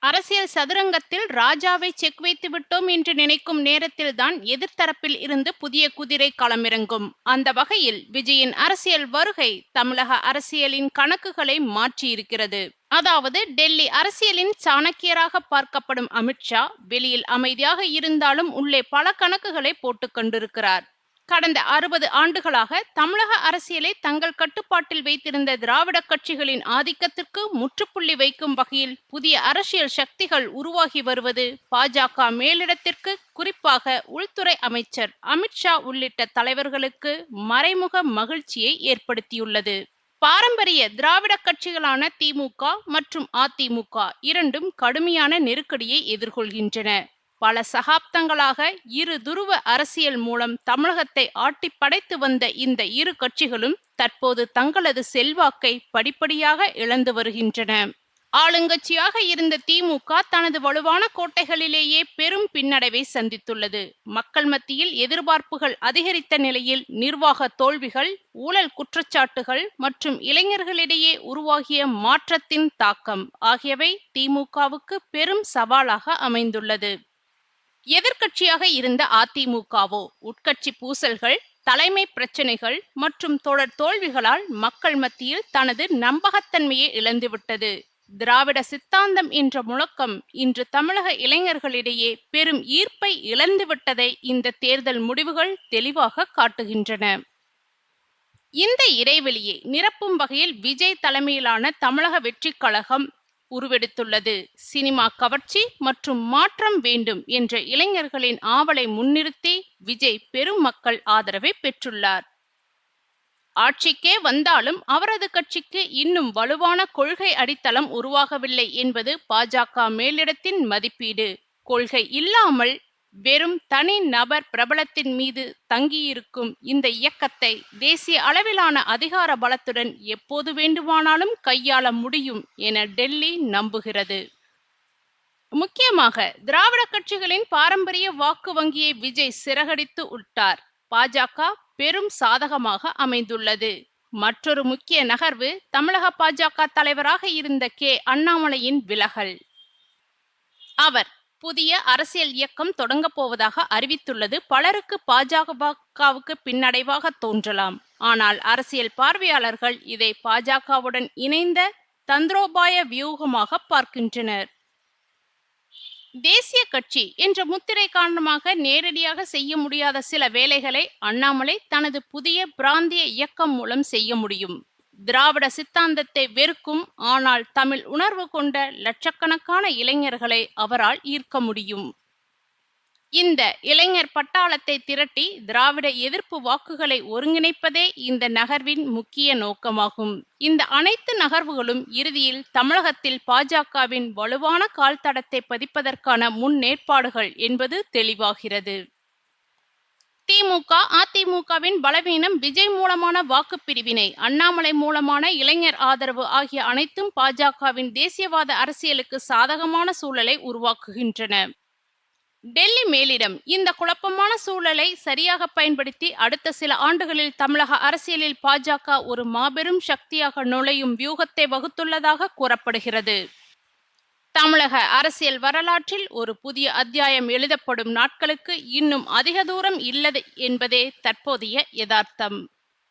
அரசியல் சதுரங்கத்தில் ராஜாவை செக் வைத்து விட்டோம் என்று நினைக்கும் நேரத்தில்தான் எதிர்த்தரப்பில் இருந்து புதிய குதிரை களமிறங்கும். அந்த வகையில் விஜயின் அரசியல் வருகை தமிழக அரசியலின் கணக்குகளை மாற்றியிருக்கிறது. அதாவது டெல்லி அரசியலின் சாணக்கியராக பார்க்கப்படும் அமித்ஷா வெளியில் அமைதியாக இருந்தாலும் உள்ளே பல கணக்குகளை போட்டுக் கொண்டிருக்கிறார். கடந்த 60 ஆண்டுகளாக தமிழக அரசியலை தங்கள் கட்டுப்பாட்டில் வைத்திருந்த திராவிட கட்சிகளின் ஆதிக்கத்திற்கு முற்றுப்புள்ளி வைக்கும் வகையில் புதிய அரசியல் சக்திகள் உருவாகி வருவது பாஜக மேலிடத்திற்கு, குறிப்பாக உள்துறை அமைச்சர் அமித்ஷா உள்ளிட்ட தலைவர்களுக்கு மறைமுக மகிழ்ச்சியை ஏற்படுத்தியுள்ளது. பாரம்பரிய திராவிட கட்சிகளான திமுக மற்றும் அதிமுக இரண்டும் கடுமையான நெருக்கடியை எதிர்கொள்கின்றன. பல சகாப்தங்களாக இரு துருவ அரசியல் மூலம் தமிழகத்தை ஆட்டி படைத்து வந்த இந்த இரு கட்சிகளும் தற்போது தங்களது செல்வாக்கை படிப்படியாக இழந்து வருகின்றன. ஆளுங்கட்சியாக இருந்த திமுக தனது வலுவான கோட்டைகளிலேயே பெரும் பின்னடைவை சந்தித்துள்ளது. மக்கள் மத்தியில் எதிர்பார்ப்புகள் அதிகரித்த நிலையில் நிர்வாக தோல்விகள், ஊழல் குற்றச்சாட்டுகள் மற்றும் இளைஞர்களிடையே உருவாகிய மாற்றத்தின் தாக்கம் ஆகியவை திமுகவுக்கு பெரும் சவாலாக அமைந்துள்ளது. எதிர்க்கட்சியாக இருந்த அதிமுகவோ உட்கட்சி பூசல்கள், தலைமை பிரச்சனைகள் மற்றும் தொடர் தோல்விகளால் மக்கள் மத்தியில் தனது நம்பகத்தன்மையை இழந்துவிட்டது. திராவிட சித்தாந்தம் என்ற முழக்கம் இன்று தமிழக இளைஞர்களிடையே பெரும் ஈர்ப்பை இழந்துவிட்டதை இந்த தேர்தல் முடிவுகள் தெளிவாக காட்டுகின்றன. இந்த இடைவெளியை நிரப்பும் வகையில் விஜய் தலைமையிலான தமிழக வெற்றி கழகம் உருவெடுத்துள்ளது. சினிமா கவர்ச்சி மற்றும் மாற்றம் வேண்டும் என்ற இளைஞர்களின் ஆவலை முன்னிறுத்தி விஜய் பெரும் மக்கள் ஆதரவை பெற்றுள்ளார். ஆட்சிக்கே வந்தாலும் அவரது கட்சிக்கு இன்னும் வலுவான கொள்கை அடித்தளம் உருவாகவில்லை என்பது பாஜக மேலிடத்தின் மதிப்பீடு. கொள்கை இல்லாமல் வெறும் தனி நபர் பிரபலத்தின் மீது தங்கியிருக்கும் இந்த இயக்கத்தை தேசிய அளவிலான அதிகார பலத்துடன் எப்போது வேண்டுமானாலும் கையாள முடியும் என டெல்லி நம்புகிறது. முக்கியமாக திராவிட கட்சிகளின் பாரம்பரிய வாக்கு வங்கியை விஜய் சிறகடித்து விட்டார். பாஜக பெரும் சாதகமாக அமைந்துள்ளது. மற்றொரு முக்கிய நகர்வு தமிழக பாஜக தலைவராக இருந்த அண்ணாமலையின் விலகல். அவர் புதிய அரசியல் இயக்கம் தொடங்க போவதாக அறிவித்துள்ளது பலருக்கு பாஜகவுக்கு பின்னடைவாக தோன்றலாம். ஆனால் அரசியல் பார்வையாளர்கள் இதை பாஜகவுடன் இணைந்த தந்திரோபாய வியூகமாக பார்க்கின்றனர். தேசிய கட்சி என்ற முத்திரை காரணமாக நேரடியாக செய்ய முடியாத சில வேலைகளை அண்ணாமலை தனது புதிய பிராந்திய இயக்கம் மூலம் செய்ய முடியும். திராவிட சித்தாந்தத்தை வெறுக்கும் ஆனால் தமிழ் உணர்வு கொண்ட லட்சக்கணக்கான இளைஞர்களை அவரால் ஈர்க்க முடியும். இந்த இளைஞர் பட்டாளத்தை திரட்டி திராவிட எதிர்ப்பு வாக்குகளை ஒருங்கிணைப்பதே இந்த நகர்வின் முக்கிய நோக்கமாகும். இந்த அனைத்து நகர்வுகளும் இறுதியில் தமிழகத்தில் பாஜகவின் வலுவான கால் தடத்தை பதிப்பதற்கான முன்னேற்பாடுகள் என்பது தெளிவாகிறது. திமுக, அதிமுகவின் பலவீனம், விஜய் மூலமான வாக்கு பிரிவினை, அண்ணாமலை மூலமான இளைஞர் ஆதரவு ஆகிய அனைத்தும் பாஜகவின் தேசியவாத அரசியலுக்கு சாதகமான சூழலை உருவாக்குகின்றன. டெல்லி மேலிடம் இந்த குழப்பமான சூழலை சரியாக பயன்படுத்தி அடுத்த சில ஆண்டுகளில் தமிழக அரசியலில் பாஜக ஒரு மாபெரும் சக்தியாக நுழையும் வியூகத்தை வகுத்துள்ளதாக கூறப்படுகிறது. தமிழக அரசியல் வரலாற்றில் ஒரு புதிய அத்தியாயம் எழுதப்படும் நாட்களுக்கு இன்னும் அதிக தூரம் இல்லை என்பதே தற்போதைய யதார்த்தம்.